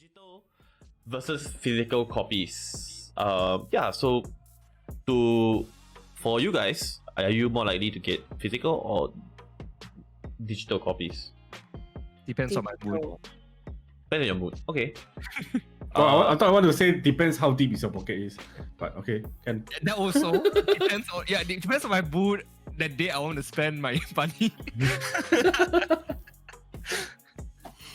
digital versus physical copies. So for you guys, are you more likely to get physical or digital copies? Depends on my mood. Depends on your mood. Okay. I thought I wanted to say depends how deep is your pocket is, but okay, can. That also depends on it depends on my mood. That day I want to spend my money.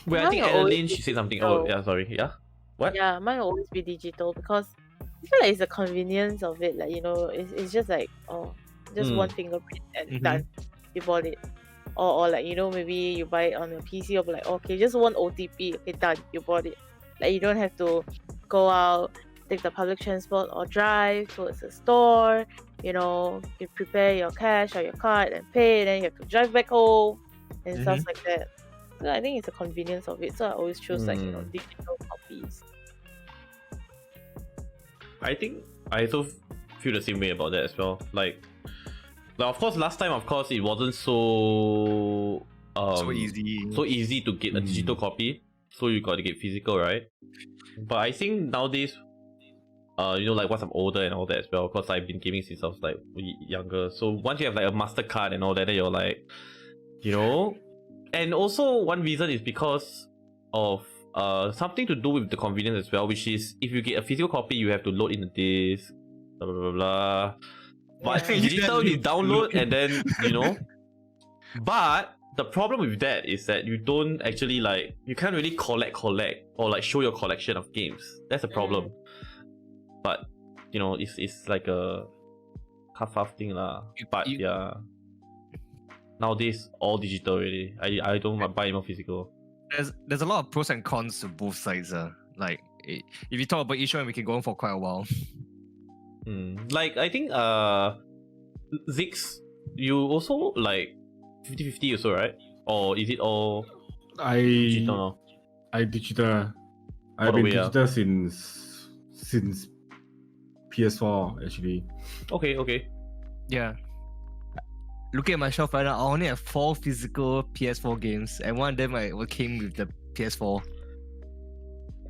Well, I think Adeline, she said something. Oh, yeah, sorry. Yeah? What? Yeah, mine will always be digital because I feel like it's the convenience of it. Like, it's just like, one fingerprint and done. You bought it. Or like, maybe you buy it on your PC or like, okay, just one OTP. Okay, done. You bought it. Like, you don't have to go out, take the public transport or drive towards the store. You prepare your cash or your card and pay, then you have to drive back home and stuff like that. So I think it's the convenience of it. So I always choose digital copies. I think I also feel the same way about that as well. Like of course, last time, it wasn't so easy to get a digital copy. So you got to get physical, right? But I think nowadays, like once I'm older and all that as well, because I've been gaming since I was like younger. So once you have like a MasterCard and all that, then you're like, and also one reason is because of something to do with the convenience as well, which is if you get a physical copy, you have to load in the disc, blah blah blah blah. But digital, you download and then But the problem with that is that you don't actually you can't really collect or like show your collection of games. That's a problem. But it's like a half thing lah. But yeah, nowadays all digital already. I don't buy any more physical. There's a lot of pros and cons to both sides. Like if you talk about each one, we can go on for quite a while. Like I think Zix, you also like 50-50 also, right? Or is it all digital now? I've been digital since PS4 actually. Okay. Yeah. Looking at my shelf right now, I only have 4 physical PS4 games, and one of them came with the PS4.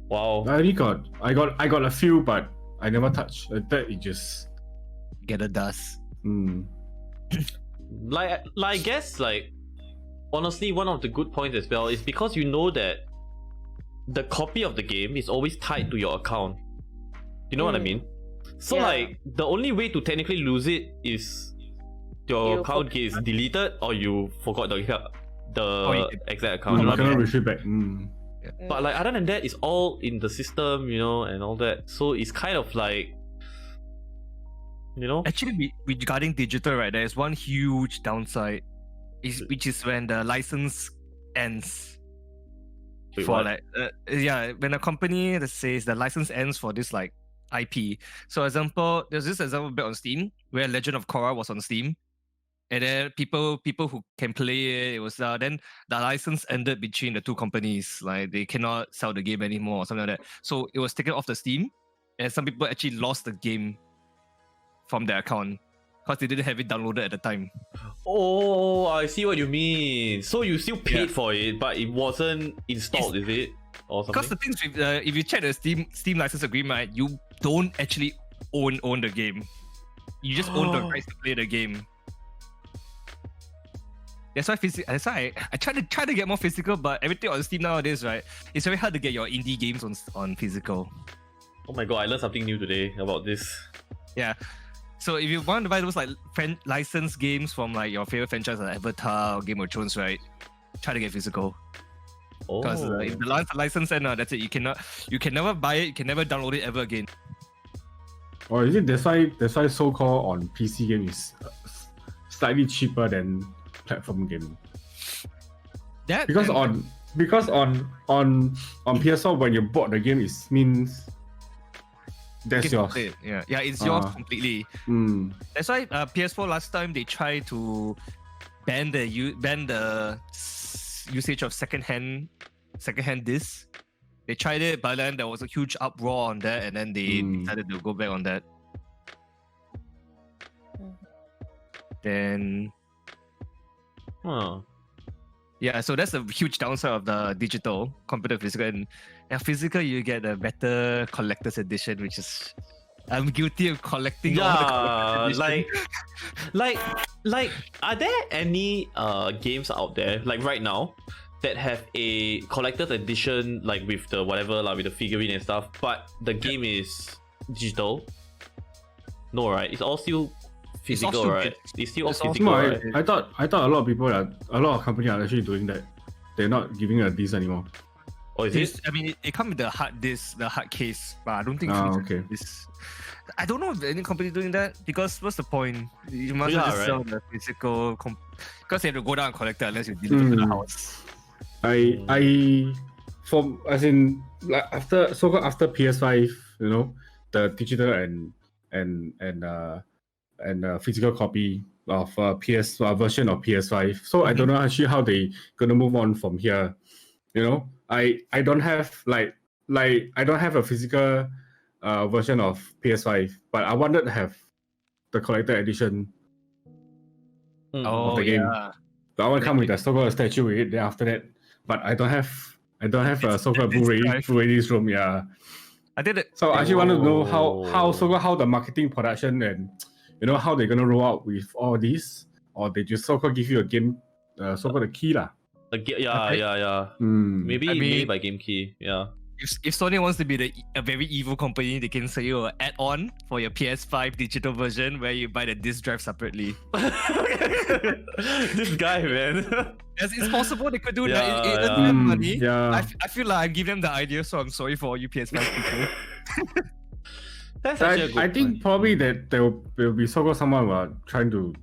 Wow. I got a few, but I never touched. That it just get a dust. I guess honestly, one of the good points as well is because you know that the copy of the game is always tied to your account. You know what I mean? So the only way to technically lose it is your account is deleted or you forgot the exact account. You cannot retrieve back. But other than that, it's all in the system, and all that. So it's kind of like, Actually, regarding digital, right, there's one huge downside, which is when the license ends. Wait, for what? When a company that says the license ends for this IP. So example, there's this example back on Steam where Legend of Korra was on Steam, and then people who can play it was then the license ended between the two companies. Like they cannot sell the game anymore or something like that. So it was taken off the Steam, and some people actually lost the game from their account because they didn't have it downloaded at the time. Oh, I see what you mean. So you still paid for it, but it wasn't installed, is it? Or something? Because the things with if you check the Steam license agreement, you don't actually own the game. You just own the rights to play the game. That's why I try to get more physical, but everything on Steam nowadays, right? It's very hard to get your indie games on physical. Oh my god, I learned something new today about this. Yeah. So if you want to buy those licensed games from your favorite franchise like Avatar or Game of Thrones, right? Try to get physical. Because if the license ends, that's it. You can never buy it. You can never download it ever again. Or is it that's why so-called on PC game is slightly cheaper than platform game? Because on PS4 when you bought the game, it means that's yours. Yeah, it's yours completely. That's why PS4 last time they tried to ban the usage of secondhand discs. They tried it, but then there was a huge uproar on that, and then they decided to go back on that. Then, yeah, so that's a huge downside of the digital compared to physical. And And physical, you get a better collector's edition, which is I'm guilty of collecting all the collector's edition. like, are there any games out there like right now that have a collector's edition like with the whatever like with the figurine and stuff, but the game is digital? No, right? It's all still physical, right? It's still all physical, right? I thought a lot of people a lot of companies are actually doing that. They're not giving a disc anymore. Oh, is it? I mean, it comes with the hard disc, the hard case, but I don't think okay. I don't know if any company doing that, because what's the point? You must just sell the physical because you have to go down and collect it unless you deliver to the house. As in like after PS5, you know, the digital and physical copy of PS version of PS5. So I don't know actually how they gonna move on from here. You know, I don't have I don't have a physical version of PS5, but I wanted to have the collector edition of the game. Yeah. So I want to come with a so-called statue with it. Then after that, but I don't have a so-called Blu-ray disc room. Yeah, I did it. So I actually want to know how the marketing production and you know how they're gonna roll out with all these, or they just so-called give you a game, so-called a key lah. Maybe by game key. Yeah. If Sony wants to be a very evil company, they can sell you an add-on for your PS5 digital version where you buy the disc drive separately. This guy, man. Yes, it's possible they could do that. It doesn't have money. Yeah. I feel like I'm giving them the idea, so I'm sorry for all you PS5 people. That's actually a good I think point. probably that there will be so-called someone who are trying to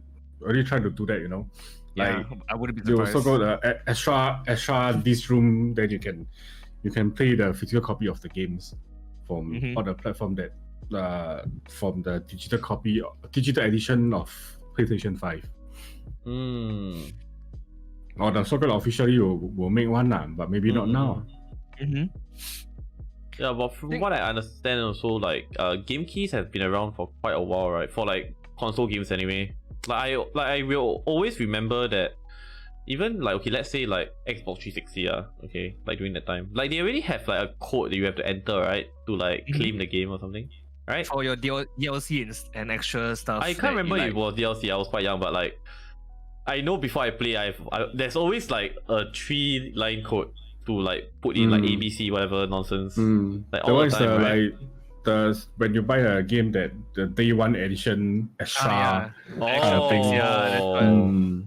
do that, you know. Yeah, like I wouldn't be you surprised. so-called extra disc room that you can play the physical copy of the games from on the platform that from the digital edition of PlayStation 5. Or the so-called officially will make one but maybe not now. Yeah, but from what I understand also, like game keys have been around for quite a while, right? For like console games anyway. I will always remember that even like let's say like Xbox 360 like during that time, like they already have like a code that you have to enter, right, to like claim the game or something, right? For your DLC and extra stuff. I can't remember if it was DLC. I was quite young, but like I know before I play, there's always like a 3-line code to like put in like ABC whatever nonsense. Like all the time, right? Like when you buy a game that the day one edition extra kind of thing. Yeah, that's right.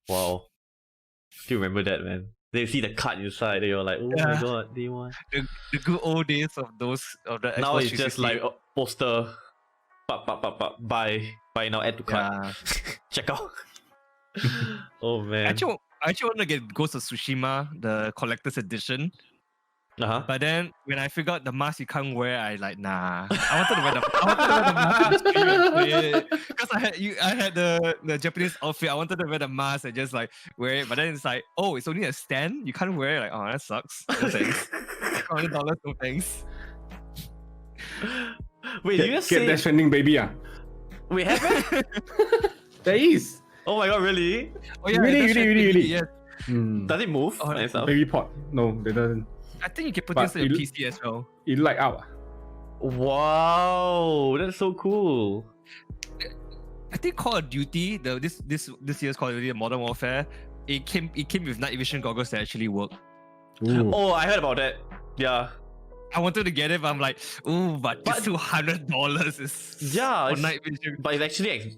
Wow. Still remember that, man. They see the card inside, they were like, oh my god, day one. The good old days of those of the now Xbox it's just 360. like a poster. Buy now, add to cart. Check out. Oh man. I actually want to get Ghost of Tsushima, the collector's edition. But then when I figured out the mask you can't wear, I like nah. I wanted to wear the mask and play it. Because I had the Japanese outfit. I wanted to wear the mask and just like wear it. But then it's like, oh, it's only a stand. You can't wear it. Like, oh, that sucks. No thanks. $20, no thanks. Wait, get, you just get say that trending baby we have it? There is. Oh my god, really? Oh yeah, really. Yes. Does it move? Baby pot? No, it doesn't. I think you can put this in your PC as well. It light up. Wow, that's so cool. I think Call of Duty, this year's Call of Duty Modern Warfare, it came with night vision goggles that actually work. Ooh. Oh, I heard about that. Yeah. I wanted to get it, but I'm like, ooh, but $200 is for night vision. But it's actually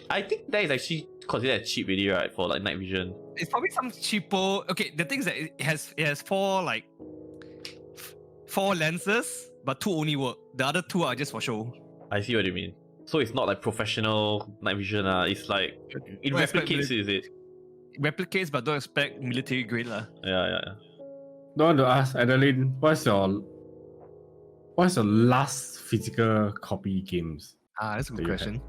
I think that is actually considered cheap really, right? For like night vision. It's probably some cheapo. Okay, the thing is that it has four lenses, but 2 only work. The other 2 are just for show. I see what you mean. So it's not like professional night vision. It's like it replicates, is it? Replicates, but don't expect military grade lah. Yeah. I want to ask Adeline, what's your last physical copy games? That's a good question.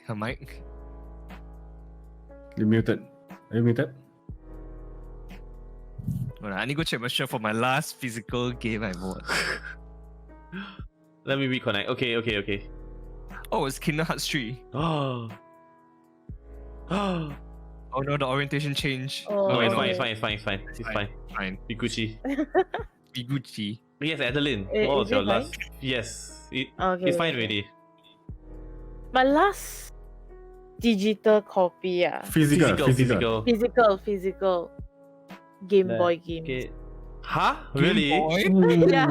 Her mic? You muted. Are you muted? Well, I need to go check my shelf for my last physical game I bought. Let me reconnect. Okay. Oh, it's Kingdom Hearts 3. Oh. Oh no, the orientation changed. Oh, No, it's okay. fine. It's fine. Fine. Be Gucci. Be Gucci. Yes, Adeline. Is What was it your fine? last? Yes. Okay, It's fine okay. already. My last digital copy, physical Game Boy game. Okay. Huh? Really? Yeah.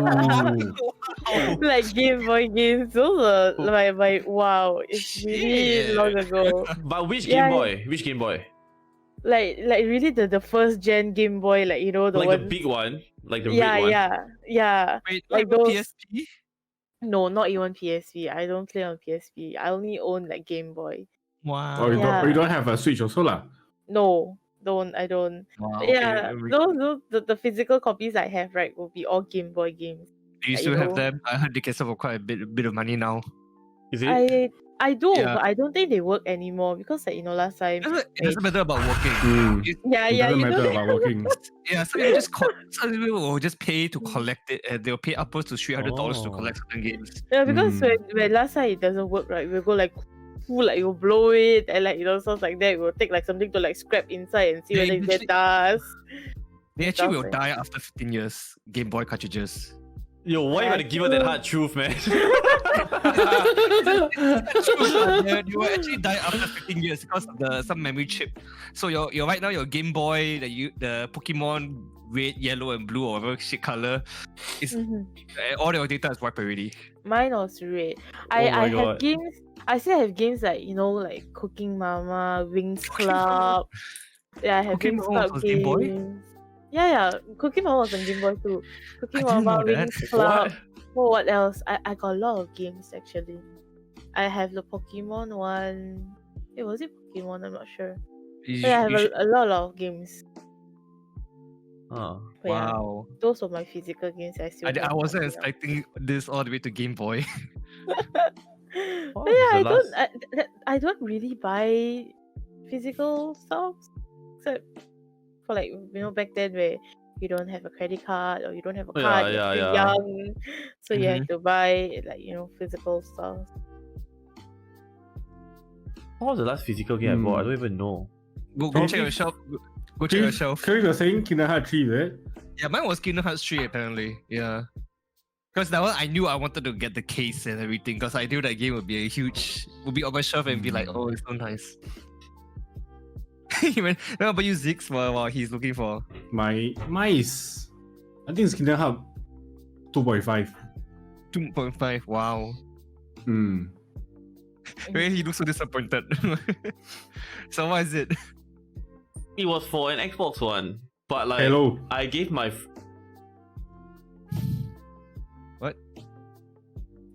Like Game Boy games. Those are my wow. It's really Shit. long ago. But which Yeah. Game Boy? Which Game Boy? Like really the first gen Game Boy, like you know the Like one. the big one? Like the yeah, red one? yeah. Wait, Like like those. PSP? No, not even PSP. I don't play on PSP. I only own like Game Boy. Wow. Or Yeah. you don't have a Switch also lah. No, I don't. Wow. Yeah, Okay. those the physical copies I have, right, will be all Game Boy games. Do you like, still you have know. them? I heard they can sell for quite a bit of money now. Is it? I do, Yeah. but I don't think they work anymore because like, last time. It doesn't matter about working. Yeah, It doesn't you matter know. about working. Yeah, some people some people will just pay to collect it, and they'll pay upwards to $300 to Oh. collect certain games. Yeah, because when last time it doesn't work, right, we'll go like, cool, like you'll blow it and like stuff like that. We'll take like something to like scrap inside and see They whether it usually- get dust. They actually will Stuff, die after 15 years. Game Boy cartridges. Yo, why you gotta give her that hard truth, man? You will actually die after 15 years because of some memory chip. So your right now your Game Boy, the Pokemon red, yellow, and blue or whatever shit color, is all your data is wiped already. Mine was red. Oh I my have God. games. I still have games like like Cooking Mama, Wings Club. Yeah, I have Cooking Wings Mama Club was games. Game Boy? Yeah. Cooking Mama was on Game Boy too. Cooking I didn't Mama, know that. Wings Club. Oh, what else? I got a lot of games actually. I have the Pokemon one. Was it Pokemon? I'm not sure. You But I have should- a lot of games. Oh. But yeah, Wow. those were my physical games. I still. I have wasn't until now. expecting this all the way to Game Boy. What But yeah, was the I don't really buy physical stuff except for like back then where you don't have a credit card or you don't have a Yeah, card, you're yeah, still yeah. young, so you have to buy like physical stuff. What was the last physical game I bought? I don't even know. Go Probably- check your shelf. Go check your shelf. Curry was saying Kingdom Hearts 3, is it? Yeah, mine was Kingdom Hearts 3 apparently. Yeah. Because that one I knew I wanted to get the case and everything because I knew that game would be on my shelf and be like, oh, it's so nice. How about you, Zix, while he's looking for? Mine is, I think it's Kingdom Hearts 2.5. 2.5. Wow. Where he looks so disappointed. So what is it? It was for an Xbox One, but like Hello. I gave my What?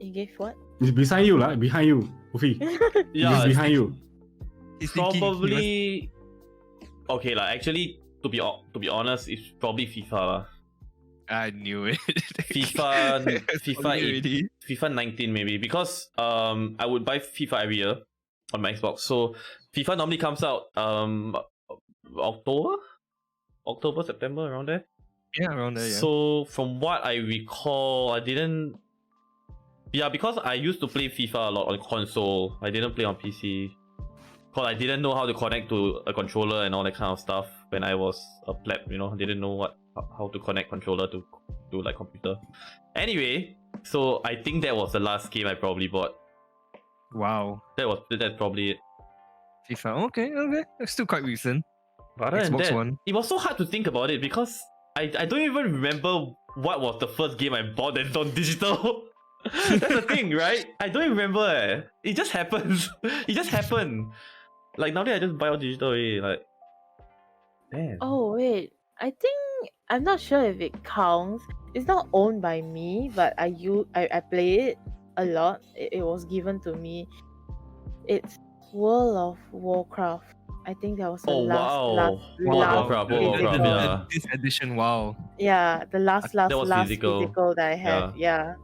You gave what? It's beside you, lah. Behind you. Ufi. yeah It's behind you. He's thinking probably okay like actually to be honest it's probably FIFA lah. I knew it. FIFA 19 maybe because I would buy FIFA every year on my Xbox. So FIFA normally comes out October, September, around there. Yeah, around there. Yeah. So from what I recall, I didn't. Yeah, because I used to play FIFA a lot on console. I didn't play on PC. Because I didn't know how to connect to a controller and all that kind of stuff when I was a pleb, I didn't know how to connect controller to like computer. Anyway, so I think that was the last game I probably bought. Wow. That's probably it. FIFA. Okay. It's still quite recent. But other than Xbox that, One. it was so hard to think about it because I don't even remember what was the first game I bought that's on digital. That's the thing, right? I don't even remember. It just happens. It just happened. Like nowadays, I just buy all digital already. Like, damn. Oh wait, I think I'm not sure if it counts. It's not owned by me, but I play it a lot. It was given to me. It's World of Warcraft. I think that was the last Warcraft, physical. yeah. This edition, wow. Yeah, the last That was physical that I have. Yeah.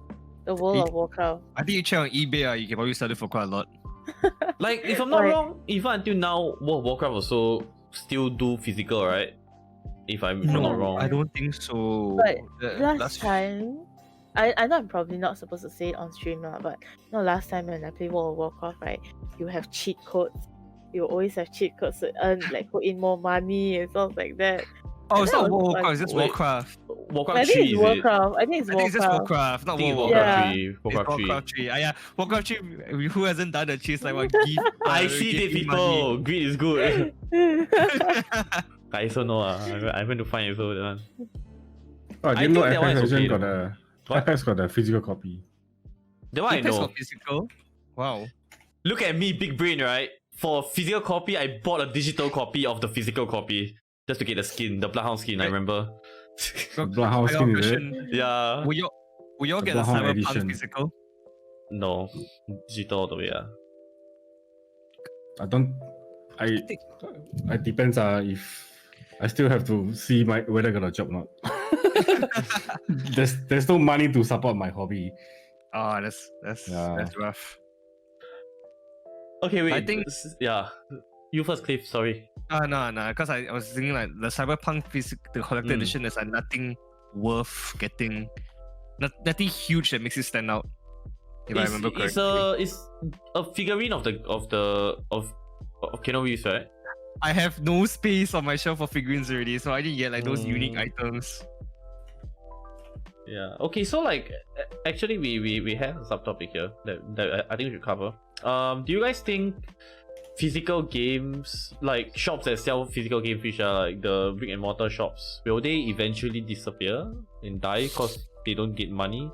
The World of Warcraft. I think you check on eBay, you can probably sell it for quite a lot. Like, if I'm not Right. wrong, even until now, World of Warcraft also still do physical, right? If I'm not wrong. I don't think so. But The last time I know I'm probably not supposed to say it on stream now, but last time when I played World of Warcraft, right, you have cheat codes. You always have cheat codes to earn, like, put in more money and stuff like that. Oh, And it's that not was World of fun. Warcraft, it's just Wait. Warcraft. Warcraft I think 3 it's is it? Warcraft. I think it's I think it's just Warcraft. Warcraft, not I think World it's of Warcraft Warcraft. 3. It's Warcraft 3. Warcraft 3. Yeah, Warcraft 3, who hasn't done a cheese like what give I see give it, me people. Greed is good. I also know. I went to find also that one. Oh, I I didn't know think that one Apex is Legends okay got a What? Apex got a physical copy. That one I Apex know. got physical. Wow. Look at me, big brain, right? For physical copy, I bought a digital copy of the physical copy just to get the skin, the Bloodhound skin. I remember. Bloodhound I got a skin, is it? question. Yeah. Will y'all The get the Bloodhound Cyberpunk edition. physical? No, digital all the way. Yeah. I don't. It depends. If I still have to see whether I got a job or not. there's no money to support my hobby. Oh, that's rough. Okay, wait. I think- yeah. You first, Cliff. Sorry. No, because I was thinking like the Cyberpunk the collector edition is like nothing worth getting, nothing huge that makes it stand out. If I remember correctly, It's a figurine of Keanu Reeves, right? I have no space on my shelf for figurines already, so I didn't get like those unique items. Yeah. Okay. So like, actually, we have a subtopic here that I think we should cover. Do you guys think physical games, like shops that sell physical games, which are like the brick and mortar shops, will they eventually disappear and die because they don't get money?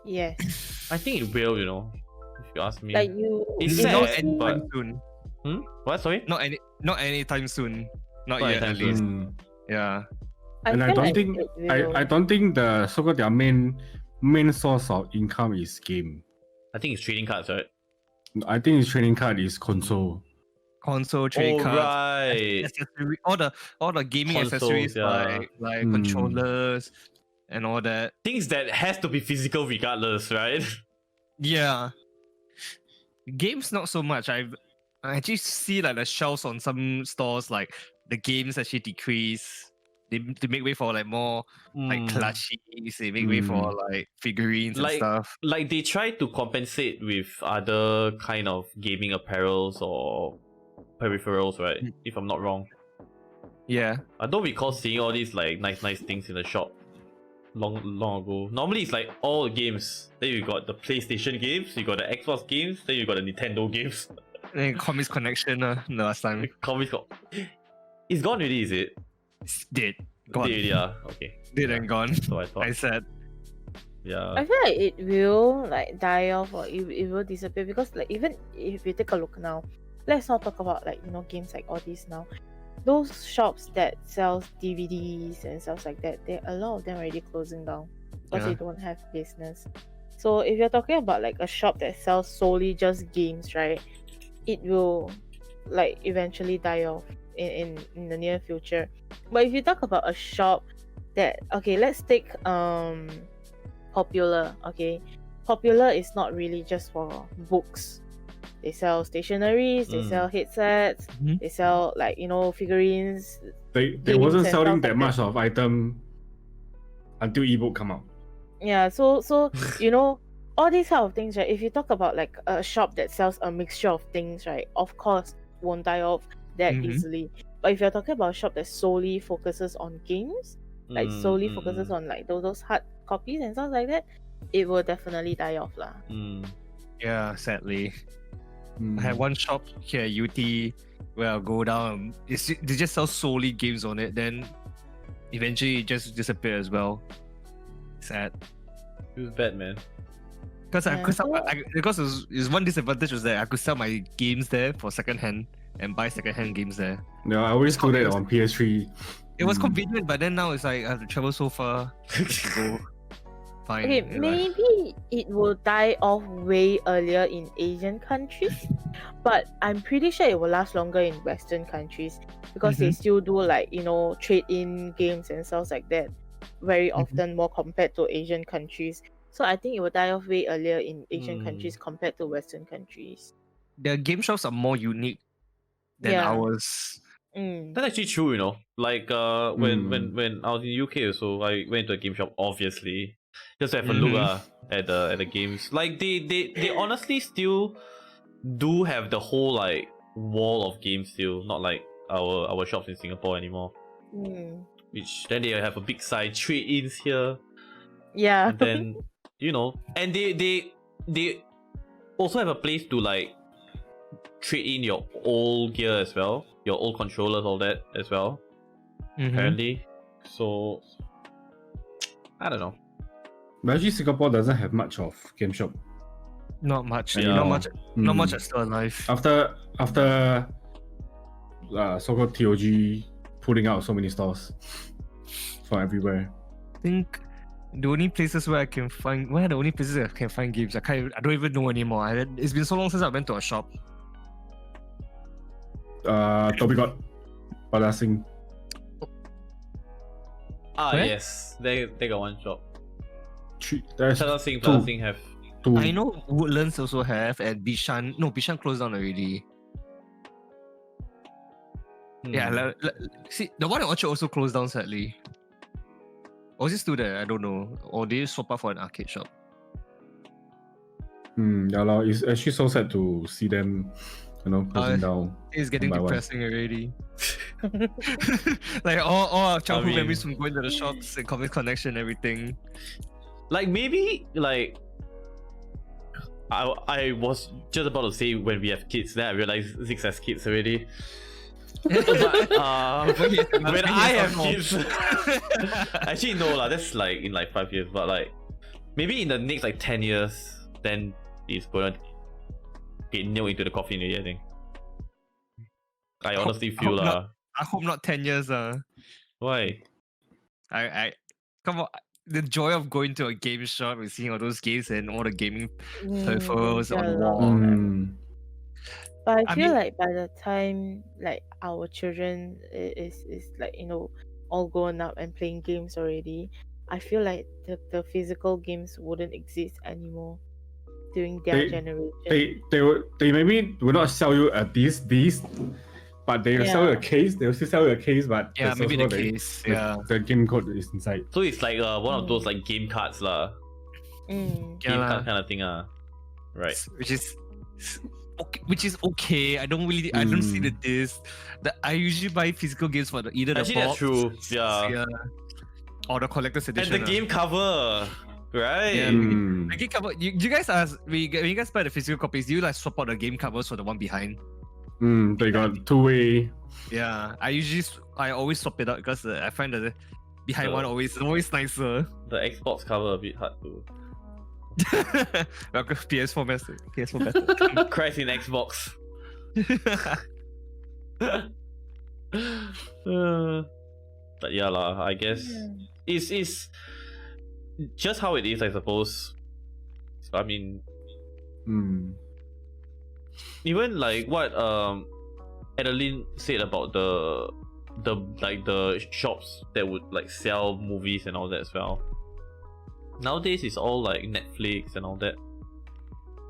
Yes. I think it will. If you ask me. Like you. It's you sad, Not see- anytime but- soon. What? Sorry. Not anytime soon. Not Not yet, at anytime least. Mm. Yeah. And I feel don't like think it will. I don't think the so-called their main source of income is game. I think it's trading cards, right? I think his trading card is console. Console, trade cards, right. accessory, all the gaming Consoles, accessories yeah. like Hmm. controllers and all that. Things that has to be physical regardless, right? Yeah. Games not so much. I actually see like the shelves on some stores, like the games actually decrease. They make way for like more like plushies. They make way for like figurines and Like- stuff. Like they try to compensate with other kind of gaming apparels or peripherals, right? If I'm not wrong. Yeah. I don't recall seeing all these like nice things in the shop long ago. Normally it's like all games. Then you got the PlayStation games, you got the Xbox games, then you got the Nintendo games. And then Comics Connection the last time. Comics got... It's gone already, is it? It's dead. Gone. Dead, yeah. Okay. Dead and gone. So I thought. I said. Yeah. I feel like it will like die off or it will disappear because like even if you take a look now, let's not talk about like games like all these now. Those shops that sells DVDs and stuff like that, a lot of them already closing down because Yeah. they don't have business. So if you're talking about like a shop that sells solely just games, right, it will like eventually die off in the near future. But if you talk about a shop that, okay, let's take Popular. Okay, Popular is not really just for books. They sell stationeries, they sell headsets, Mhm. they sell like figurines. They Games wasn't and selling stuff that like much of item until ebook come out. Yeah, so all these kind of things, right? If you talk about like a shop that sells a mixture of things, right, of course won't die off that Mhm. easily. But if you're talking about a shop that solely focuses on games, like solely focuses on like those hard copies and stuff like that, it will definitely die off lah. Yeah, sadly. Mm. I had one shop here at UT where I'll go down. They just sell solely games on it. Then eventually it just disappear as well. Sad. It was bad, man. Because Yeah, because it was one disadvantage was that I could sell my games there for secondhand and buy secondhand games there. Yeah, I always do that on PS3. It was Mm. convenient, but then now it's like I have to travel so far to go find. Okay, it, like- maybe it will die off way earlier in Asian countries, but I'm pretty sure it will last longer in Western countries because they still do like trade-in games and stuff like that very often more compared to Asian countries. So I think it will die off way earlier in Asian countries compared to Western countries. Their game shops are more unique than Yeah. ours. That's actually true, Like when I was in UK also, I went to a game shop, obviously. just to have a look at the games. Like they honestly still do have the whole like wall of games still, not like our shops in Singapore anymore. Which then they have a big side trade-ins here. Yeah. And then and they also have a place to like trade in your old gear as well, your old controllers, all that as well. Apparently. So I don't know. But actually Singapore doesn't have much of game shop. Not much. Yeah. Not much are still alive. After so-called TOG putting out so many stores from everywhere. I think the only places where I can find games. I don't even know anymore. It's been so long since I went to a shop. Toby got Badasing. Where? Yes, they got one shop. There's Plaza have two. I know Woodlands also have, and Bishan. No, Bishan closed down already. Yeah, see, the one in Orchard also closed down sadly. Or is it still there? I don't know. Or they swap out for an arcade shop. Yeah, it's actually so sad to see them, closing down. It's getting depressing already. Like all our childhood memories from going to the shops and Comic Connection and everything. Like maybe like I was just about to say when we have kids, then I realized Zix has kids already. But, when I have kids, actually no that's like in like 5 years, but like maybe in the next like 10 years, then it's going to get nailed into the coffin already, I think. I honestly feel I hope not 10 years. Why? I come on. The joy of going to a game shop and seeing all those games and all the gaming peripherals on the wall. But I feel like by the time like our children is like all grown up and playing games already, I feel like the physical games wouldn't exist anymore during their generation. They maybe will not sell you a disc, but they will sell you a case. They will still sell you a case, but maybe the case. The game code is inside. So it's like one of those like game cards lah. Game card kind of thing right? Which is okay. I don't see the disc. I usually buy physical games for either the actually box, that's true. Yeah. Or the collector's edition. And the game cover, right? Yeah, the game cover. You guys when you guys buy the physical copies, do you like swap out the game covers for the one behind? They got two-way. Yeah, I always swap it out because I find that the behind one always nicer. The Xbox cover a bit hard to. Welcome PS4 master. PS4 master. Christ in Xbox. But yeah lah, I guess it's just how it is, I suppose. I mean, even like what Adeline said about the shops that would like sell movies and all that as well. Nowadays it's all like Netflix and all that,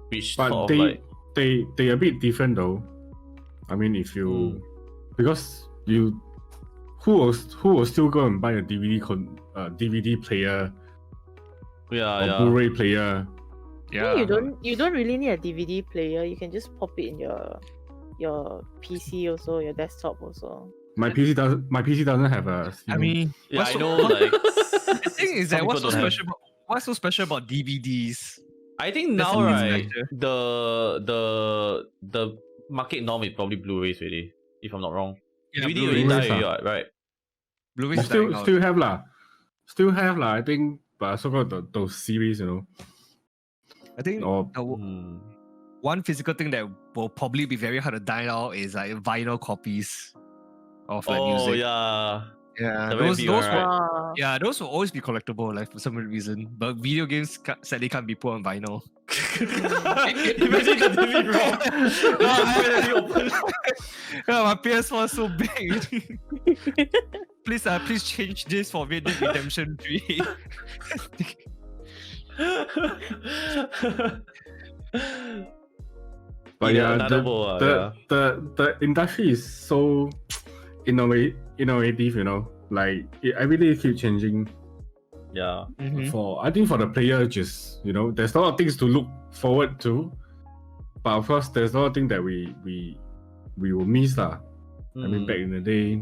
which but sort of like they a bit different though. I mean, if you because you who will still go and buy a DVD player, or Blu-ray player? Yeah, you don't really need a DVD player. You can just pop it in your PC also, your desktop also. My PC doesn't have a. I mean, I know. Like the thing is that what's so special about DVDs? I think now, right, the market norm is probably Blu-rays already, if I'm not wrong. Yeah, DVD already died already, right? Blu-rays still have lah. I think, but so-called those series, I think one physical thing that will probably be very hard to die out is like vinyl copies of like music. Yeah, those will always be collectible, like for some weird reason. But video games sadly can't be put on vinyl. Imagine the DVD ROM. My PS4 is so big. Please change this for Red Dead Redemption 3. But the industry is so innovative, like it every day keep changing Yeah. I think for the player, just there's a lot of things to look forward to, but of course there's a lot of things that we will miss lah. I mean, back in the day,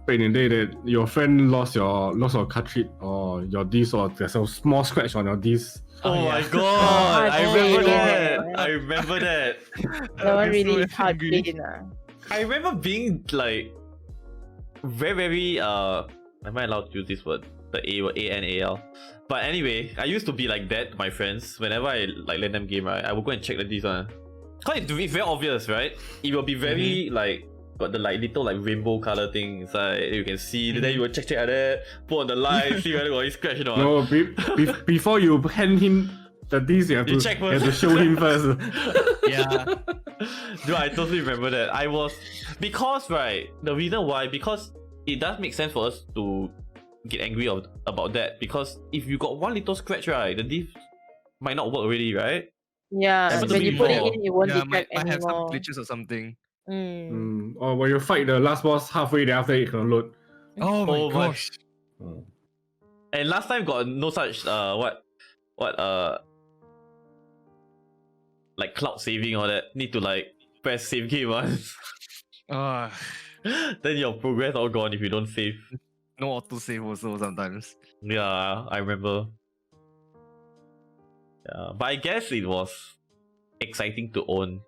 that your friend lost your cartridge or your disc, or there's a small scratch on your disc. Oh my god! I remember that. I remember that. That one really is heartbreaking. I remember being like very am I allowed to use this word? The ANAL. But anyway, I used to be like that to my friends. Whenever I like let them game, right, I will go and check the disc one. Cause it's very obvious, right? It will be very like got the like little like rainbow color thing inside. You can see. Then you will check like that, put on the light, see whether got any scratch or not. No, before you hand him the disc, you have to show him first. Yeah. Dude, I totally remember that. I was because the reason why, because it does make sense for us to get angry about that, because if you got one little scratch, right, the disc might not work already, right? Yeah, when you put it in, it won't detect might have some anymore. glitches or something. Or when you fight the last boss halfway, then after it can load. Oh my gosh. And last time got no such like cloud saving or that. Need to like press save game once. Then your progress all gone if you don't save. No auto save also sometimes. Yeah, I remember. Yeah, but I guess it was exciting to own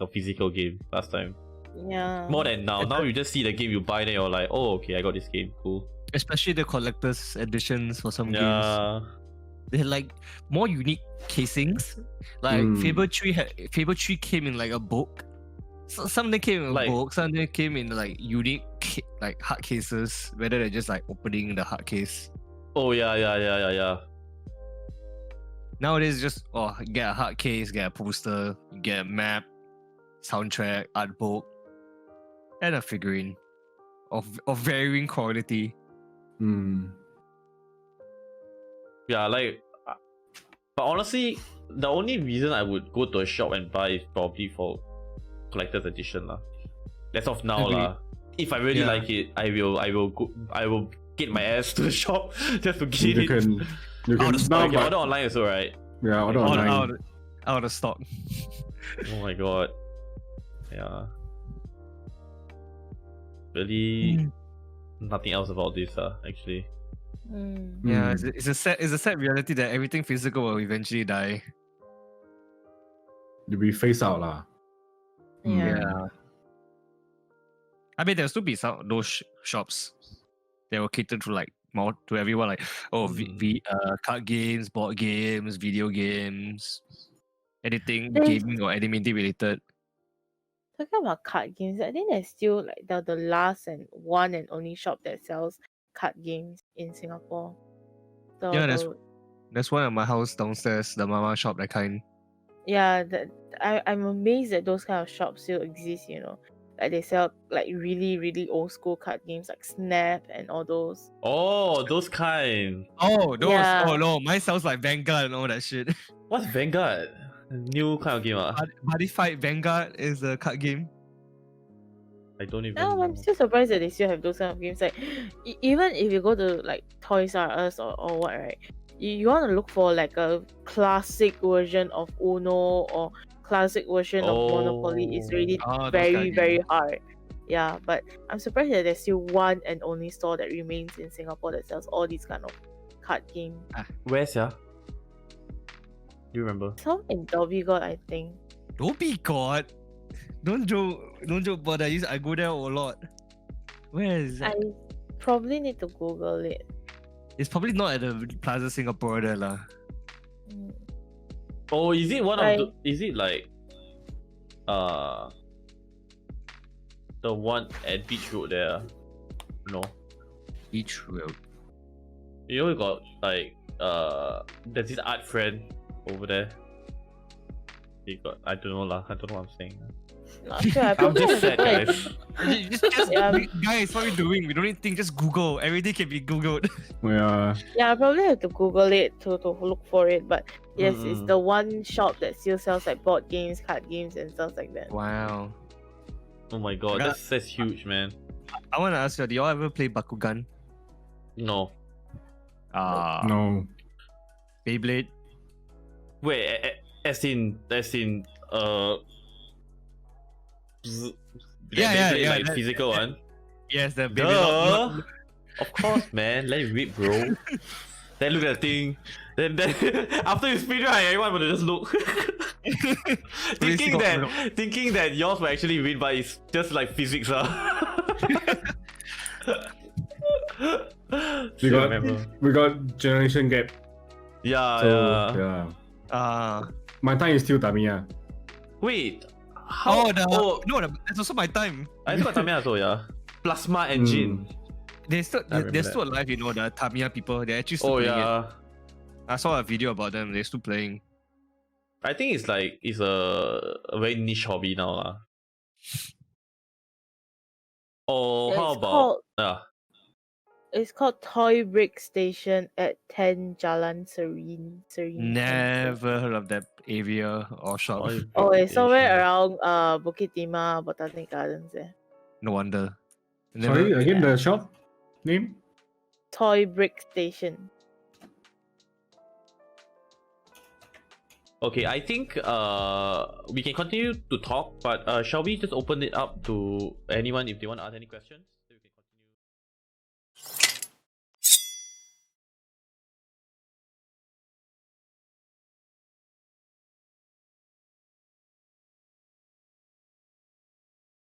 a physical game last time. Yeah. More than now. Now you just see the game you buy, then you're like, oh, okay, I got this game, cool. Especially the collector's editions for some games. They had like more unique casings. Like Fable 3 came in like a book. So some of them came in a book, some of them came in like unique like hard cases, whether they're just like opening the hard case. Oh yeah. Nowadays just get a hard case, get a poster, get a map, soundtrack, art book, and a figurine of varying quality. Yeah, like, but honestly, the only reason I would go to a shop and buy is probably for collector's edition lah. As of now lah. If I really like it, I will get my ass to the shop just to get it. You can now order online also, right? Yeah, order online. Out of stock. Oh my god. Yeah. Really, nothing else about this actually. Yeah, it's a sad reality that everything physical will eventually die. To be phased out lah. Yeah. I mean, there'll still be some those shops that will cater to like more to everyone, like card games, board games, video games, anything gaming or animating related. Talking about card games, I think there's still like the last and one and only shop that sells card games in Singapore. So yeah, there's one at my house downstairs, the mama shop, that kind. Yeah, I'm amazed that those kind of shops still exist, Like they sell like really, really old school card games like Snap and all those. Oh, those kind. Oh, those. Yeah. Oh no, mine sounds like Vanguard and all that shit. What's Vanguard? New kind of game Buddy Fight Vanguard is a card game. I don't even No, know. I'm still surprised that they still have those kind of games. Like even if you go to like Toys R Us or what, right? You want to look for like a classic version of Uno or classic version of Monopoly is really very, very hard. Yeah, but I'm surprised that there's still one and only store that remains in Singapore that sells all these kind of card games. Where's ya? Do you remember? Some in Dhoby Ghaut, I think. Dhoby Ghaut? Don't joke about that. I go there a lot. Where is it? I probably need to Google it. It's probably not at the Plaza Singapore there lah. Oh, is it one of the? Is it like, the one at Beach Road there? No. Beach Road. You know, we got like there's this art friend over there. He got, I don't know lah. I don't know what I'm saying. Not sure. I'm just sad, guys. Guys, what are we doing? We don't need to think. Just Google. Everything can be Googled. Yeah, I probably have to Google it to look for it. But yes, it's the one shop that still sells like board games, card games, and stuff like that. Wow. Oh my god, that's huge, man. I want to ask you, do y'all ever play Bakugan? No. No. Beyblade? Wait, as in Yeah, like physical one. Yes, the Duh. Beyblade. Of course, man. Let it rip, bro. Then look at the thing. Then after you speed right, everyone will just look, thinking that yours will actually win, but it's just like physics, We got generation gap. Yeah, So yeah. My time is still Tamiya. Wait. How? It's also my time. I got Tamiya also, yeah. Plasma engine. They're still alive, you know, the Tamiya people. They're actually still playing it. I saw a video about them. They're still playing. I think it's a very niche hobby now. Oh, how about It's called Toy Brick Station at 10 Jalan Serene. Never heard of that area or shop. Oh, it's somewhere around Bukit Timah, Botanic Gardens. No wonder. Sorry, again, the shop name? Toy Brick Station. Okay, I think we can continue to talk, but shall we just open it up to anyone if they want to ask any questions?